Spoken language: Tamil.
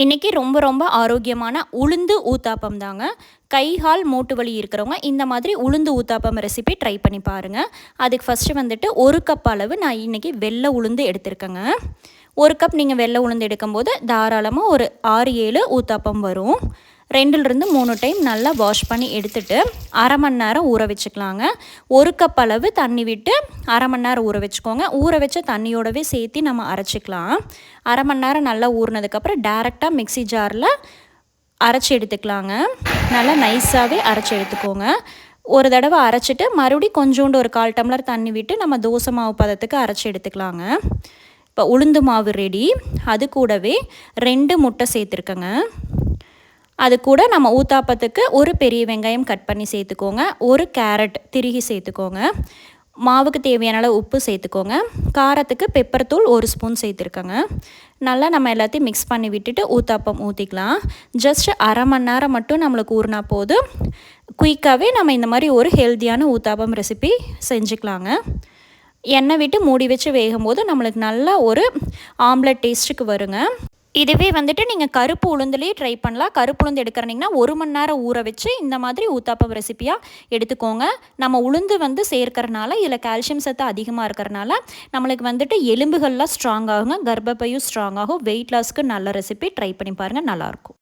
இன்றைக்கி ரொம்ப ரொம்ப ஆரோக்கியமான உளுந்து ஊத்தாப்பம் தாங்க. கை கால் மூட்டு வலி இருக்கிறவங்க இந்த மாதிரி உளுந்து ஊத்தாப்பம் ரெசிபி ட்ரை பண்ணி பாருங்கள். அதுக்கு ஃபஸ்ட்டு வந்துட்டு 1 கப் அளவு நான் இன்றைக்கி வெள்ளை உளுந்து எடுத்திருக்கேங்க. 1 கப் நீங்கள் வெள்ளை உளுந்து எடுக்கும்போது தாராளமாக ஒரு 6-7 ஊத்தாப்பம் வரும். 2லிருந்து 3 டைம் நல்லா வாஷ் பண்ணி எடுத்துட்டு அரை மணி நேரம் ஊற வச்சுக்கலாங்க. 1 கப் அளவு தண்ணி விட்டு அரை மணி நேரம் ஊற வச்சுக்கோங்க. ஊற வச்ச தண்ணியோடவே சேர்த்து நம்ம அரைச்சிக்கலாம். அரை மணி நேரம் நல்லா ஊறினதுக்கப்புறம் டேரெக்டாக மிக்ஸி ஜாரில் அரைச்சி எடுத்துக்கலாங்க. நல்லா நைஸாகவே அரைச்சி எடுத்துக்கோங்க. ஒரு தடவை அரைச்சிட்டு மறுபடியும் கொஞ்சோண்டு ஒரு 1/4 டம்ளர் தண்ணி விட்டு நம்ம தோசை மாவு பதத்துக்கு அரைச்சி எடுத்துக்கலாங்க. இப்போ உளுந்து மாவு ரெடி. அது கூடவே 2 முட்டை சேர்த்துருக்கேங்க. அது கூட நம்ம ஊத்தாப்பத்துக்கு ஒரு பெரிய வெங்காயம் கட் பண்ணி சேர்த்துக்கோங்க. ஒரு கேரட் திருகி சேர்த்துக்கோங்க. மாவுக்கு தேவையான அளவு உப்பு சேர்த்துக்கோங்க. காரத்துக்கு பெப்பர் தூள் 1 ஸ்பூன் சேர்த்துருக்கேங்க. நல்லா நம்ம எல்லாத்தையும் மிக்ஸ் பண்ணி விட்டுட்டு ஊத்தாப்பம் ஊற்றிக்கலாம். ஜஸ்ட் அரை மணி நேரம் மட்டும் நம்மளுக்கு ஊறினா போதும். குயிக்காகவே நம்ம இந்த மாதிரி ஒரு ஹெல்த்தியான ஊத்தாப்பம் ரெசிபி செஞ்சுக்கலாங்க. எண்ணெய் விட்டு மூடி வச்சு வேகும்போது நம்மளுக்கு நல்லா ஒரு ஆம்லெட் டேஸ்ட்டுக்கு வருங்க. இதுவே வந்துட்டு நீங்கள் கருப்பு உளுந்துலேயே ட்ரை பண்ணலாம். கருப்பு உளுந்து எடுக்கிறீங்கன்னா 1 மணி நேரம் ஊற வச்சு இந்த மாதிரி ஊத்தாப்பம் ரெசிப்பியாக எடுத்துக்கோங்க. நம்ம உளுந்து வந்து சேர்க்கறனால இதில் கால்சியம் சத்து அதிகமாக இருக்கிறனால நம்மளுக்கு வந்துட்டு எலும்புகள்லாம் ஸ்ட்ராங் ஆகுங்க. கர்ப்பப்பையும் ஸ்ட்ராங் ஆகும். வெயிட் லாஸ்க்கு நல்ல ரெசிபி ட்ரை பண்ணி பாருங்கள். நல்லாயிருக்கும்.